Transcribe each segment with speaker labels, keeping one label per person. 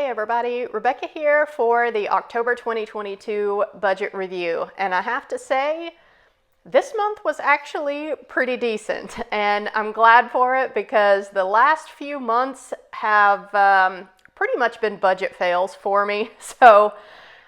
Speaker 1: Hey everybody, Rebecca here for the October 2022 budget review. And I have to say, this month was actually pretty decent, and I'm glad for it because the last few months have pretty much been budget fails for me. So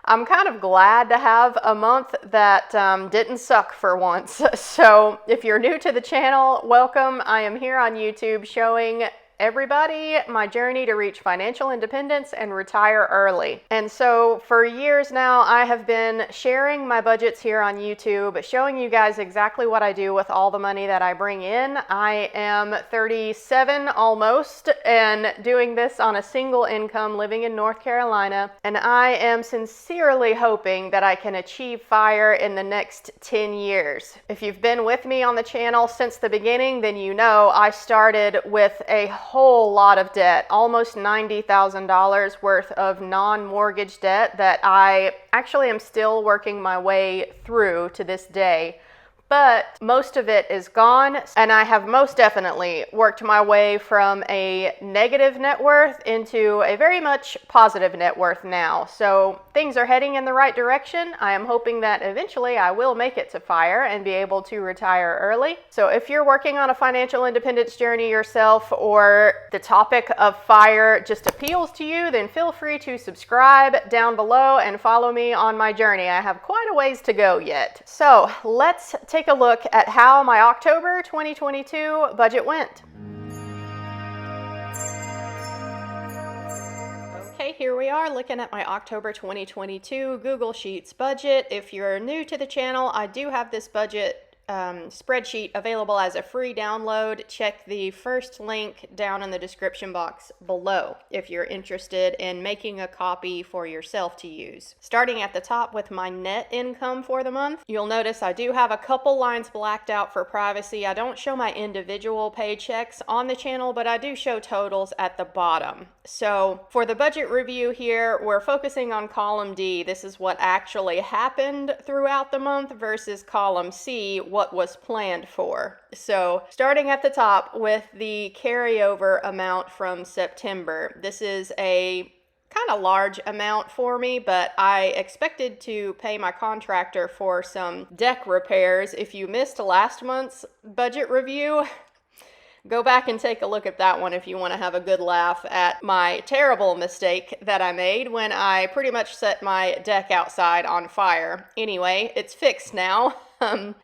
Speaker 1: I'm kind of glad to have a month that didn't suck for once. So if you're new to the channel, welcome. I am here on YouTube showing everybody my journey to reach financial independence and retire early. And so for years now, I have been sharing my budgets here on YouTube, showing you guys exactly what I do with all the money that I bring in. I am 37 almost and doing this on a single income living in North Carolina. And I am sincerely hoping that I can achieve FIRE in the next 10 years. If you've been with me on the channel since the beginning, then you know I started with a whole lot of debt, almost $90,000 worth of non-mortgage debt that I actually am still working my way through to this day. But most of it is gone, and I have most definitely worked my way from a negative net worth into a very much positive net worth now. So things are heading in the right direction. I am hoping that eventually I will make it to FIRE and be able to retire early. So if you're working on a financial independence journey yourself, or the topic of FIRE just appeals to you, then feel free to subscribe down below and follow me on my journey. I have quite a ways to go yet. So let's take a look at how my October 2022 budget went. Okay, here we are looking at my October 2022 Google Sheets budget. If you're new to the channel, I do have this budget spreadsheet available as a free download. Check the first link down in the description box below if you're interested in making a copy for yourself to use. Starting at the top with my net income for the month, you'll notice I do have a couple lines blacked out for privacy. I don't show my individual paychecks on the channel, but I do show totals at the bottom. So for the budget review here, we're focusing on column D. This is what actually happened throughout the month versus column C, what was planned for. So starting at the top with the carryover amount from September. This is a kind of large amount for me, but I expected to pay my contractor for some deck repairs. If you missed last month's budget review, go back and take a look at that one if you want to have a good laugh at my terrible mistake that I made when I pretty much set my deck outside on fire. Anyway, it's fixed now.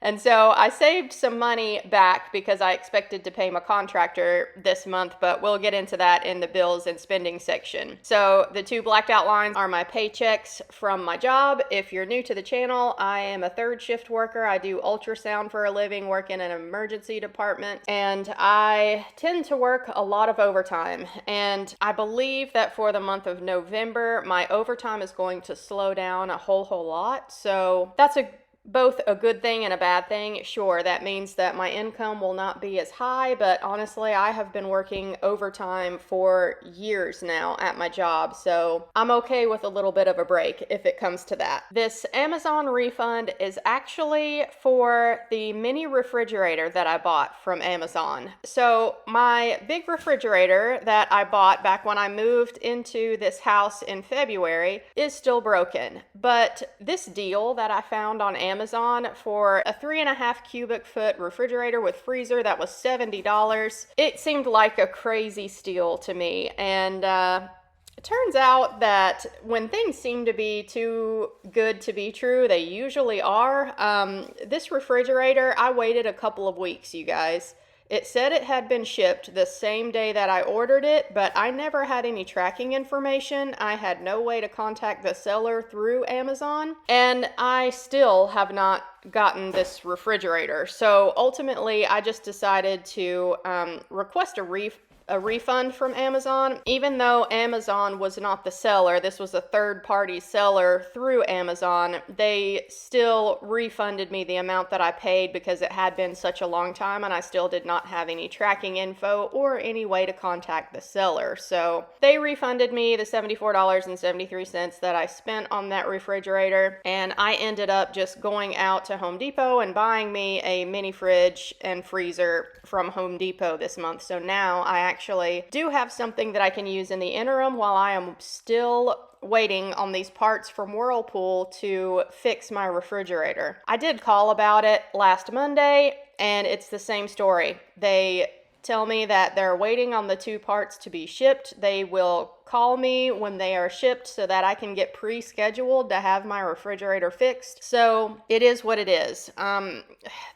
Speaker 1: And so I saved some money back because I expected to pay my contractor this month, but we'll get into that in the bills and spending section. So the two blacked out lines are my paychecks from my job. If you're new to the channel, I am a third shift worker. I do ultrasound for a living, work in an emergency department, and I tend to work a lot of overtime. And I believe that for the month of November, my overtime is going to slow down a whole lot. So that's both a good thing and a bad thing. Sure, that means that my income will not be as high, but honestly, I have been working overtime for years now at my job, so I'm okay with a little bit of a break if it comes to that. This Amazon refund is actually for the mini refrigerator that I bought from Amazon. So my big refrigerator that I bought back when I moved into this house in February is still broken, but this deal that I found on Amazon for a 3.5 cubic foot refrigerator with freezer that was $70. It seemed like a crazy steal to me. And it turns out that when things seem to be too good to be true, they usually are. This refrigerator, I waited a couple of weeks, you guys. It said it had been shipped the same day that I ordered it, but I never had any tracking information. I had no way to contact the seller through Amazon, and I still have not gotten this refrigerator. So ultimately, I just decided to request a refund from Amazon. Even though Amazon was not the seller, this was a third-party seller through Amazon, they still refunded me the amount that I paid because it had been such a long time and I still did not have any tracking info or any way to contact the seller. So they refunded me the $74.73 that I spent on that refrigerator, and I ended up just going out to Home Depot and buying me a mini fridge and freezer from Home Depot this month. So now I actually actually do have something that I can use in the interim while I am still waiting on these parts from Whirlpool to fix my refrigerator. I did call about it last Monday, and it's the same story. They tell me that they're waiting on the 2 parts to be shipped. They will call me when they are shipped so that I can get pre-scheduled to have my refrigerator fixed. So it is what it is.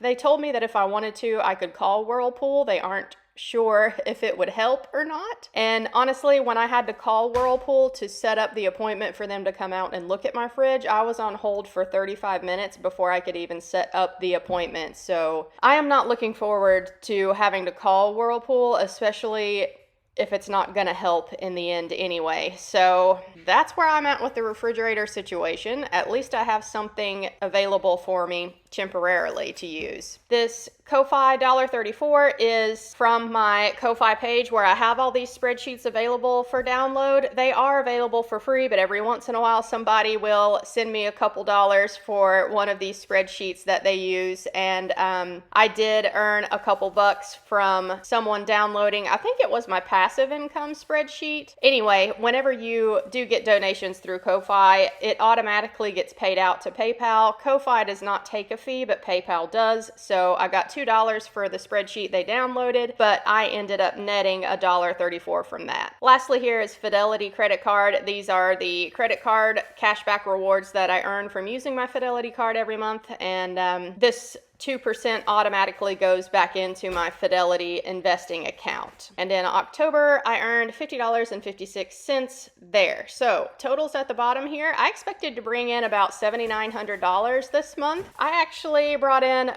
Speaker 1: They told me that if I wanted to, I could call Whirlpool. They aren't sure if it would help or not. And honestly, when I had to call Whirlpool to set up the appointment for them to come out and look at my fridge, I was on hold for 35 minutes before I could even set up the appointment. So I am not looking forward to having to call Whirlpool, especially if it's not going to help in the end anyway. So that's where I'm at with the refrigerator situation. At least I have something available for me temporarily to use. This Ko-Fi $1.34 is from my Ko-Fi page where I have all these spreadsheets available for download. They are available for free, but every once in a while somebody will send me a couple dollars for one of these spreadsheets that they use. And I did earn a couple bucks from someone downloading, I think it was my passive income spreadsheet. Anyway, whenever you do get donations through Ko-Fi, it automatically gets paid out to PayPal. Ko-Fi does not take a fee, but PayPal does. So I got $2 for the spreadsheet they downloaded, but I ended up netting $1.34 from that. Lastly, here is Fidelity credit card. These are the credit card cashback rewards that I earn from using my Fidelity card every month, and this 2% automatically goes back into my Fidelity investing account. And in October, I earned $50.56 there. So totals at the bottom here, I expected to bring in about $7,900 this month. I actually brought in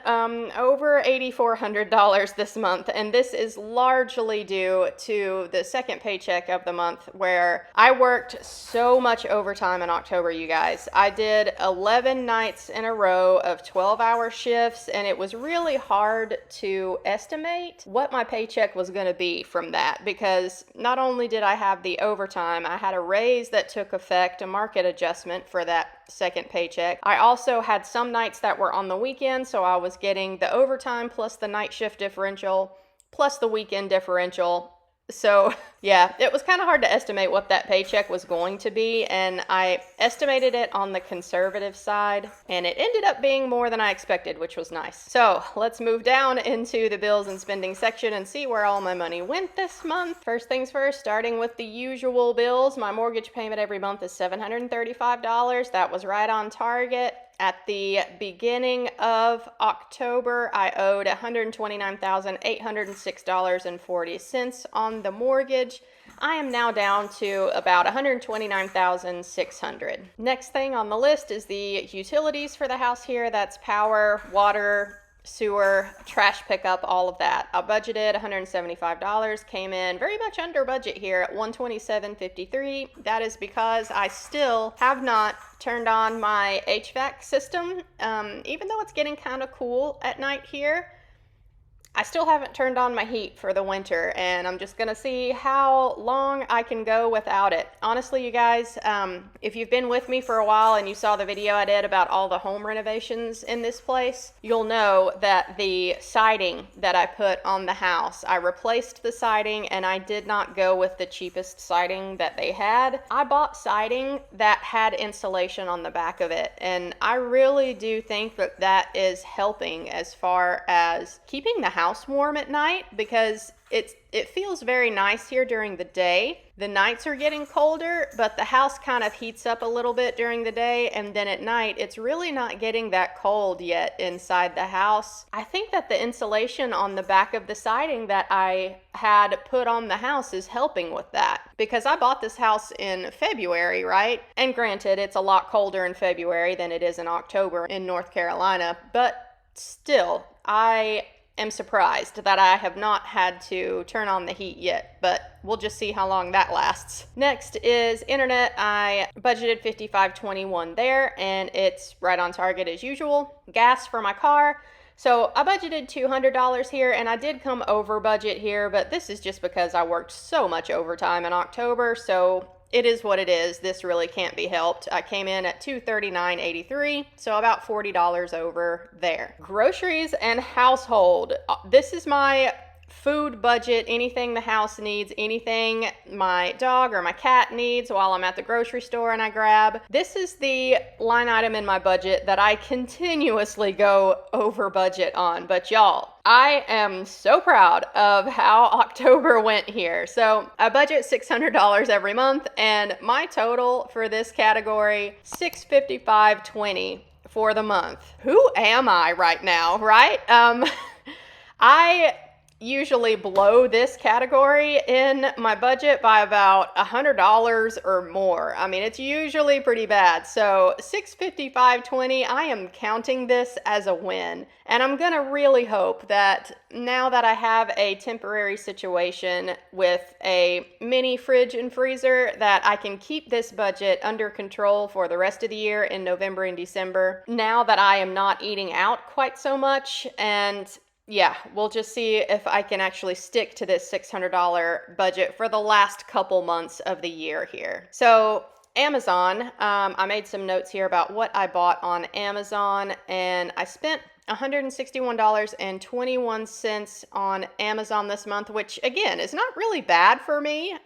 Speaker 1: over $8,400 this month, and this is largely due to the second paycheck of the month where I worked so much overtime in October, you guys. I did 11 nights in a row of 12-hour shifts, and it was really hard to estimate what my paycheck was going to be from that, because not only did I have the overtime, I had a raise that took effect, a market adjustment for that second paycheck. I also had some nights that were on the weekend, so I was getting the overtime plus the night shift differential plus the weekend differential. So yeah, it was kind of hard to estimate what that paycheck was going to be, and I estimated it on the conservative side, and it ended up being more than I expected, which was nice. So let's move down into the bills and spending section and see where all my money went this month. First things first, starting with the usual bills, my mortgage payment every month is $735. That was right on target. At the beginning of October, I owed $129,806.40 on the mortgage. I am now down to about $129,600. Next thing on the list is the utilities for the house here. That's power, water, sewer, trash pickup, all of that. I budgeted $175, came in very much under budget here at $127.53. That is because I still have not turned on my HVAC system. Even though it's getting kind of cool at night here, I still haven't turned on my heat for the winter, and I'm just gonna see how long I can go without it. Honestly, you guys, if you've been with me for a while and you saw the video I did about all the home renovations in this place, you'll know that the siding that I put on the house, I replaced the siding, and I did not go with the cheapest siding that they had. I bought siding that had insulation on the back of it, and I really do think that that is helping as far as keeping the house warm at night, because it feels very nice here during the day. The nights are getting colder, but the house kind of heats up a little bit during the day, and then at night it's really not getting that cold yet inside the house. I think that the insulation on the back of the siding that I had put on the house is helping with that, because I bought this house in February, right? And granted, it's a lot colder in February than it is in October in North Carolina, but still, I am surprised that I have not had to turn on the heat yet, but we'll just see how long that lasts. Next is internet. I budgeted $55.21 there, and it's right on target as usual. Gas for my car. So I budgeted $200 here, and I did come over budget here, but this is just because I worked so much overtime in October, so it is what it is. This really can't be helped. I came in at $239.83, so about $40 over there. Groceries and household. This is my food budget, anything the house needs, anything my dog or my cat needs while I'm at the grocery store and I grab. This is the line item in my budget that I continuously go over budget on. But y'all, I am so proud of how October went here. So I budget $600 every month, and my total for this category, $655.20 for the month. Who am I right now, right? I usually blow this category in my budget by about $100 or more. I mean, it's usually pretty bad. So $655.20, I am counting this as a win. And I'm gonna really hope that now that I have a temporary situation with a mini fridge and freezer, that I can keep this budget under control for the rest of the year in November and December. Now that I am not eating out quite so much, and yeah, we'll just see if I can actually stick to this $600 budget for the last couple months of the year here. So Amazon, I made some notes here about what I bought on Amazon, and I spent $161.21 on Amazon this month, which again is not really bad for me.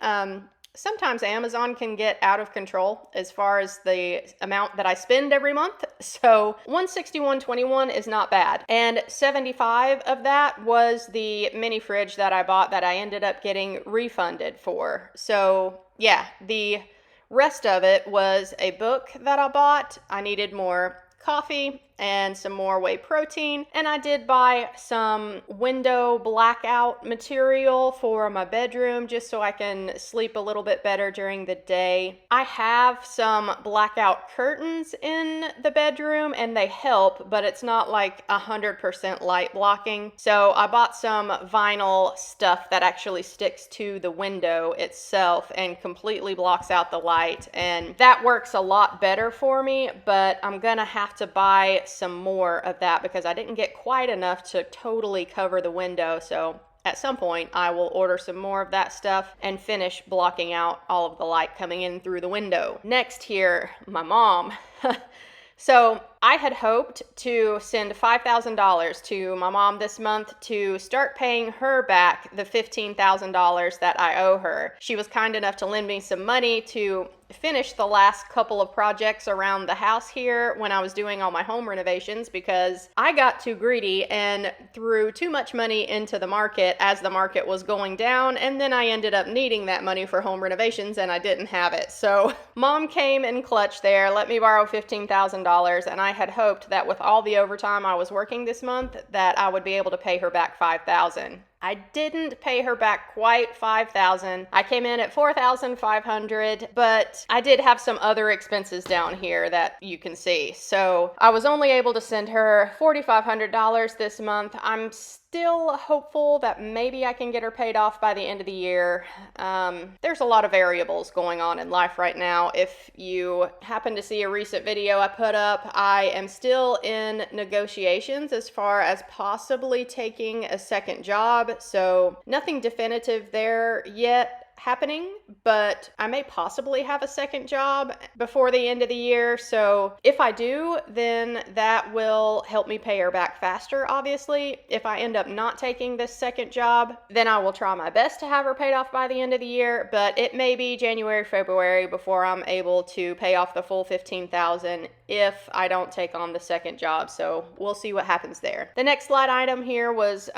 Speaker 1: Sometimes Amazon can get out of control as far as the amount that I spend every month. So $161.21 is not bad. And 75 of that was the mini fridge that I bought that I ended up getting refunded for. So yeah, the rest of it was a book that I bought. I needed more coffee and some more whey protein, and I did buy some window blackout material for my bedroom just so I can sleep a little bit better during the day. I have some blackout curtains in the bedroom and they help, but it's not like 100% light blocking. So I bought some vinyl stuff that actually sticks to the window itself and completely blocks out the light, and that works a lot better for me, but I'm gonna have to buy some more of that because I didn't get quite enough to totally cover the window. So at some point I will order some more of that stuff and finish blocking out all of the light coming in through the window. Next here, my mom. So I had hoped to send $5,000 to my mom this month to start paying her back the $15,000 that I owe her. She was kind enough to lend me some money to finish the last couple of projects around the house here when I was doing all my home renovations, because I got too greedy and threw too much money into the market as the market was going down, and then I ended up needing that money for home renovations and I didn't have it. So mom came in clutch there, let me borrow $15,000, and I had hoped that with all the overtime I was working this month that I would be able to pay her back $5,000. I didn't pay her back quite $5,000. I came in at $4,500, but I did have some other expenses down here that you can see. So I was only able to send her $4,500 this month. I'm still hopeful that maybe I can get her paid off by the end of the year. There's a lot of variables going on in life right now. If you happen to see a recent video I put up, I am still in negotiations as far as possibly taking a second job. So nothing definitive there yet happening, but I may possibly have a second job before the end of the year. So if I do, then that will help me pay her back faster, obviously. If I end up not taking this second job, then I will try my best to have her paid off by the end of the year, but it may be January, February before I'm able to pay off the full $15,000 if I don't take on the second job. So we'll see what happens there. The next line item here was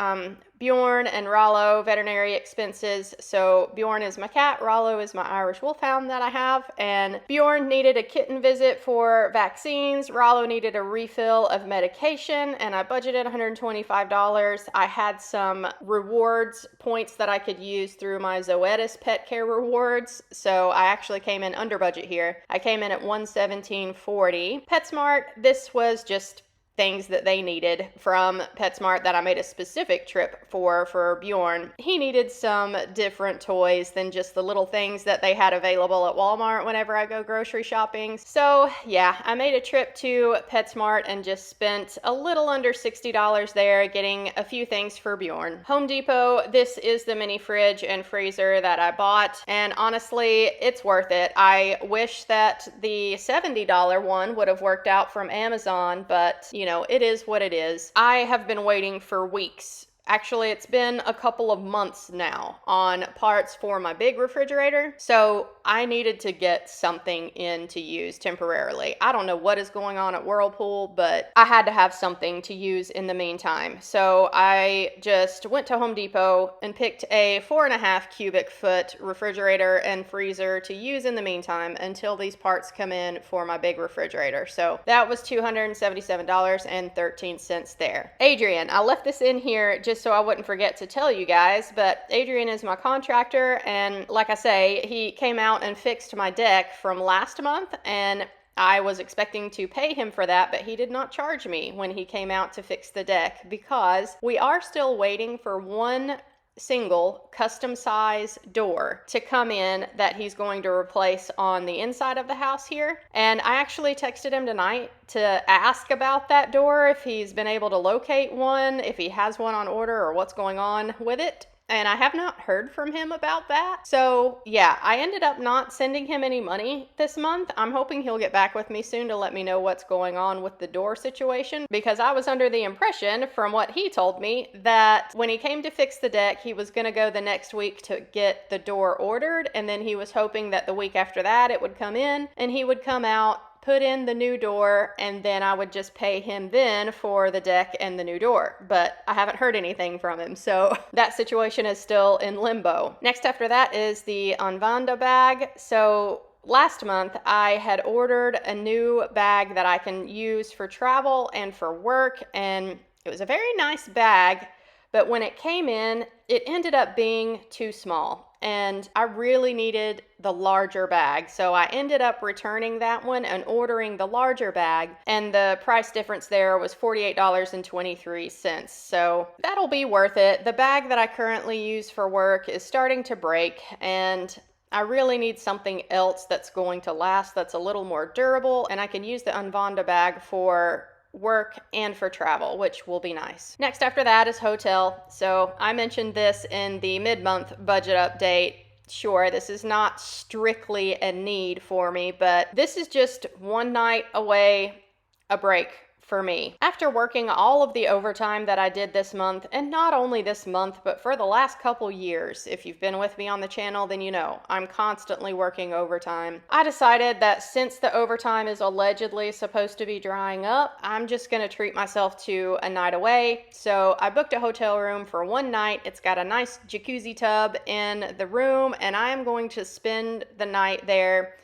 Speaker 1: Bjorn and Rollo veterinary expenses. So Bjorn is my cat, Rollo is my Irish Wolfhound that I have, and Bjorn needed a kitten visit for vaccines. Rollo needed a refill of medication, and I budgeted $125. I had some rewards points that I could use through my Zoetis pet care rewards, so I actually came in under budget here. I came in at $117.40. PetSmart, this was just things that they needed from PetSmart that I made a specific trip for Bjorn. He needed some different toys than just the little things that they had available at Walmart whenever I go grocery shopping. So yeah, I made a trip to PetSmart and just spent a little under $60 there getting a few things for Bjorn. Home Depot, this is the mini fridge and freezer that I bought, and honestly, it's worth it. I wish that the $70 one would have worked out from Amazon, but you know, it is what it is. I have been waiting for weeks Actually, it's been a couple of months now on parts for my big refrigerator. So I needed to get something in to use temporarily. I don't know what is going on at Whirlpool, but I had to have something to use in the meantime. So I just went to Home Depot and picked a 4.5 cubic foot refrigerator and freezer to use in the meantime until these parts come in for my big refrigerator. So that was $277.13 there. Adrian, I left this in here just so I wouldn't forget to tell you guys, but Adrian is my contractor, and like I say, he came out and fixed my deck from last month, and I was expecting to pay him for that, but he did not charge me when he came out to fix the deck because we are still waiting for one single custom size door to come in that he's going to replace on the inside of the house here. And I actually texted him tonight to ask about that door, if he's been able to locate one, if he has one on order, or what's going on with it. And I have not heard from him about that. So yeah, I ended up not sending him any money this month. I'm hoping he'll get back with me soon to let me know what's going on with the door situation, because I was under the impression from what he told me that when he came to fix the deck, he was going to go the next week to get the door ordered, and then he was hoping that the week after that it would come in and he would come out, put in the new door, and then I would just pay him then for the deck and the new door. But I haven't heard anything from him, so that situation is still in limbo. Next after that is the MFUMB bag. So last month I had ordered a new bag that I can use for travel and for work, and it was a very nice bag, but when it came in, it ended up being too small. And I really needed the larger bag. So I ended up returning that one and ordering the larger bag. And the price difference there was $48.23. So that'll be worth it. The bag that I currently use for work is starting to break, and I really need something else that's going to last, that's a little more durable, and I can use the MFUMB bag for work and for travel, which will be nice. Next after that is hotel. So I mentioned this in the mid-month budget update. Sure, this is not strictly a need for me, but this is just one night away, a break for me. After working all of the overtime that I did this month, and not only this month, but for the last couple years, if you've been with me on the channel, then you know I'm constantly working overtime. I decided that since the overtime is allegedly supposed to be drying up, I'm just gonna treat myself to a night away. So I booked a hotel room for one night. It's got a nice jacuzzi tub in the room, and I am going to spend the night there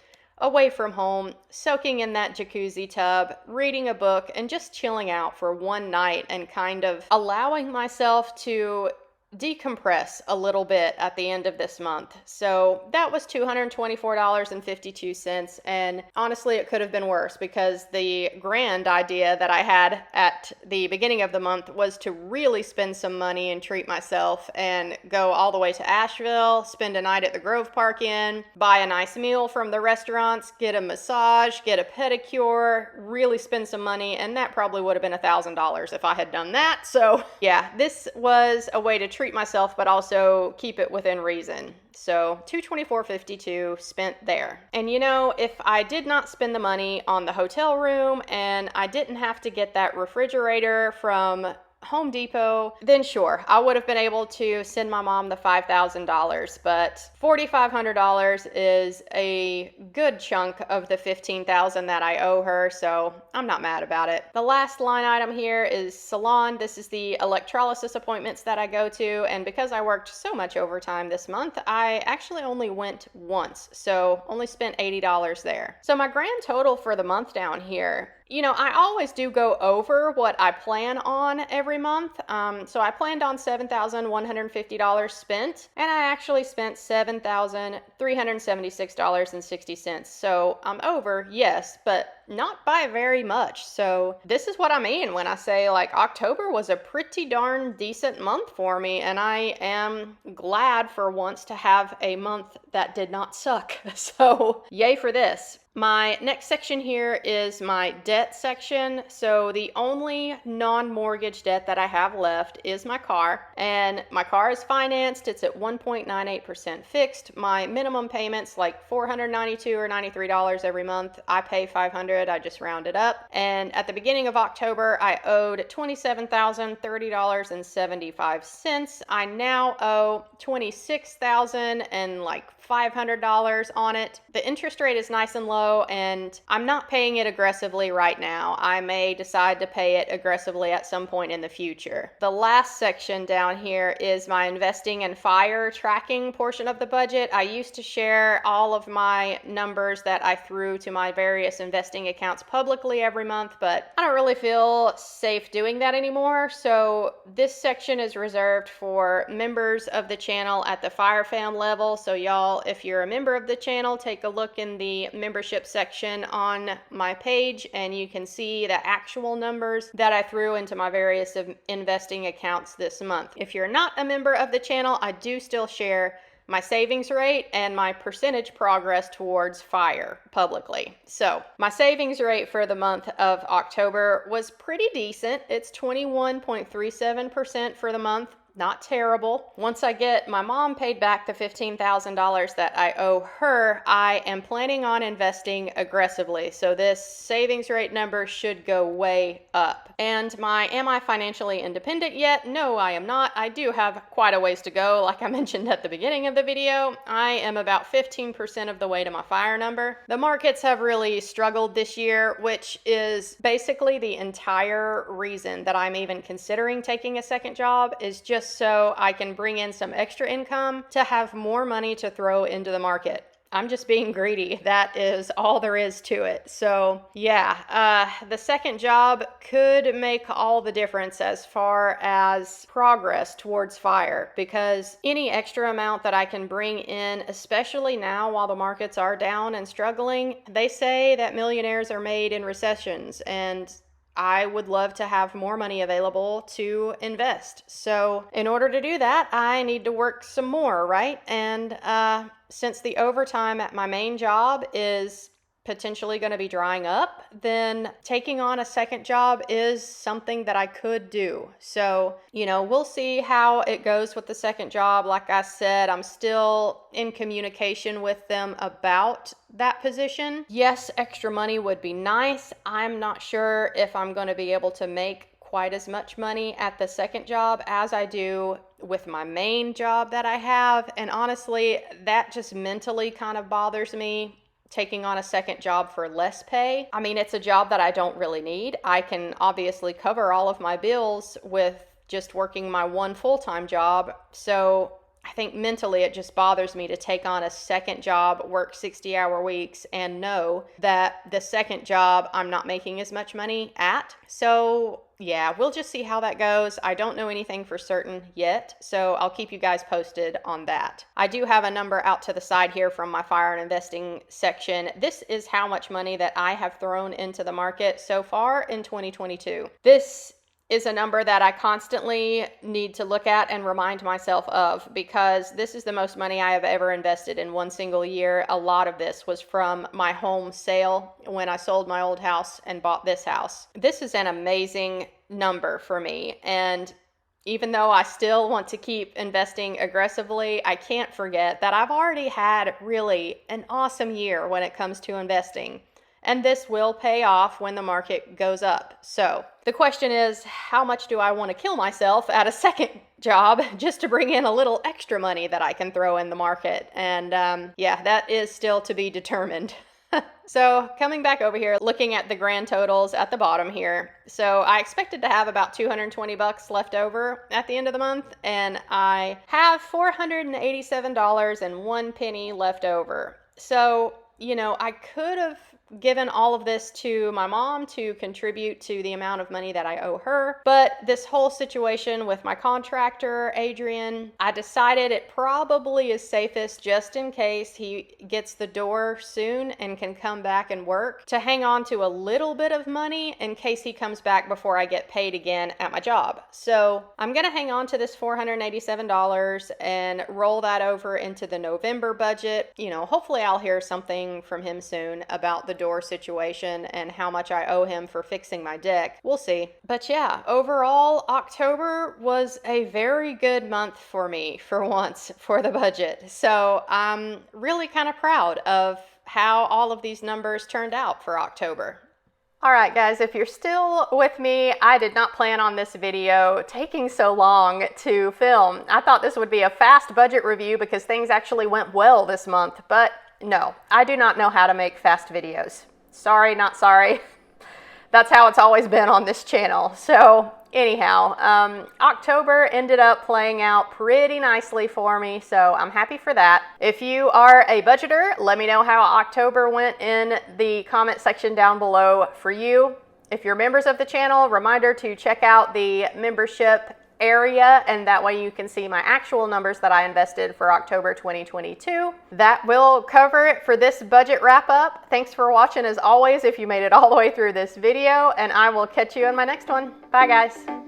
Speaker 1: away from home, soaking in that jacuzzi tub, reading a book, and just chilling out for one night and kind of allowing myself to decompress a little bit at the end of this month. So that was $224.52, and honestly it could have been worse, because the grand idea that I had at the beginning of the month was to really spend some money and treat myself and go all the way to Asheville, spend a night at the Grove Park Inn, buy a nice meal from the restaurants, get a massage, get a pedicure, really spend some money, and that probably would have been $1,000 if I had done that. So yeah, this was a way to treat myself, but also keep it within reason. So $224.52 spent there. And you know, if I did not spend the money on the hotel room and I didn't have to get that refrigerator from Home Depot, then sure, I would have been able to send my mom the $5,000, but $4,500 is a good chunk of the $15,000 that I owe her, so I'm not mad about it. The last line item here is salon. This is the electrolysis appointments that I go to, and because I worked so much overtime this month, I actually only went once, so only spent $80 there. So my grand total for the month down here, you know, I always do go over what I plan on every month. So I planned on $7,150 spent, and I actually spent $7,376.60. So I'm over, yes, but not by very much. So this is what I mean when I say, like, October was a pretty darn decent month for me, and I am glad for once to have a month that did not suck. So yay for this. My next section here is my debt section. So the only non-mortgage debt that I have left is my car, and my car is financed. It's at 1.98% fixed. My minimum payments like $492 or $93 every month. I pay $500. I just round it up. And at the beginning of October, I owed $27,030.75. I now owe $26,000 and like $500 on it. The interest rate is nice and low, and I'm not paying it aggressively right now. I may decide to pay it aggressively at some point in the future. The last section down here is my investing and fire tracking portion of the budget. I used to share all of my numbers that I threw to my various investing accounts publicly every month, but I don't really feel safe doing that anymore. So this section is reserved for members of the channel at the Fire Fam level. So y'all, if you're a member of the channel, take a look in the membership section on my page and you can see the actual numbers that I threw into my various investing accounts this month. If you're not a member of the channel, I do still share my savings rate and my percentage progress towards fire publicly. So my savings rate for the month of October was pretty decent. It's 21.37% for the month. Not terrible. Once I get my mom paid back the $15,000 that I owe her, I am planning on investing aggressively. So this savings rate number should go way up. And am I financially independent yet? No, I am not. I do have quite a ways to go. Like I mentioned at the beginning of the video, I am about 15% of the way to my fire number. The markets have really struggled this year, which is basically the entire reason that I'm even considering taking a second job, is just so I can bring in some extra income to have more money to throw into the market. I'm just being greedy. That is all there is to it. So yeah, the second job could make all the difference as far as progress towards fire, because any extra amount that I can bring in, especially now while the markets are down and struggling, they say that millionaires are made in recessions, and I would love to have more money available to invest. So in order to do that, I need to work some more, right? And since the overtime at my main job is potentially going to be drying up, then taking on a second job is something that I could do. So, we'll see how it goes with the second job. Like I said, I'm still in communication with them about that position. Yes, extra money would be nice. I'm not sure if I'm going to be able to make quite as much money at the second job as I do with my main job that I have. And honestly, that just mentally kind of bothers me, taking on a second job for less pay. I mean, it's a job that I don't really need. I can obviously cover all of my bills with just working my one full-time job. So I think mentally it just bothers me to take on a second job, work 60-hour weeks, and know that the second job I'm not making as much money at. So yeah, we'll just see how that goes. I don't know anything for certain yet, so I'll keep you guys posted on that. I do have a number out to the side here from my fire and investing section. This is how much money that I have thrown into the market so far in 2022. This is a number that I constantly need to look at and remind myself of, because this is the most money I have ever invested in one single year. A lot of this was from my home sale when I sold my old house and bought this house. This is an amazing number for me, and even though I still want to keep investing aggressively, I can't forget that I've already had really an awesome year when it comes to investing. And this will pay off when the market goes up. So the question is, how much do I want to kill myself at a second job just to bring in a little extra money that I can throw in the market? And yeah, that is still to be determined. So coming back over here, looking at the grand totals at the bottom here. So I expected to have about $220 left over at the end of the month, and I have $487.01 left over. So, I could have given all of this to my mom to contribute to the amount of money that I owe her. But this whole situation with my contractor, Adrian, I decided it probably is safest, just in case he gets the door soon and can come back and work, to hang on to a little bit of money in case he comes back before I get paid again at my job. So I'm gonna hang on to this $487 and roll that over into the November budget. You know, hopefully I'll hear something from him soon about the door situation and how much I owe him for fixing my deck. We'll see. But yeah, overall, October was a very good month for me for once for the budget. So I'm really kind of proud of how all of these numbers turned out for October. All right, guys, if you're still with me, I did not plan on this video taking so long to film. I thought this would be a fast budget review because things actually went well this month, but no, I do not know how to make fast videos. Sorry, not sorry. That's how it's always been on this channel. So anyhow, October ended up playing out pretty nicely for me, so I'm happy for that. If you are a budgeter, let me know how October went in the comment section down below for you. If you're members of the channel, reminder to check out the membership area, and that way you can see my actual numbers that I invested for October 2022. That will cover it for this budget wrap up. Thanks for watching as always if you made it all the way through this video, and I will catch you in my next one. Bye guys.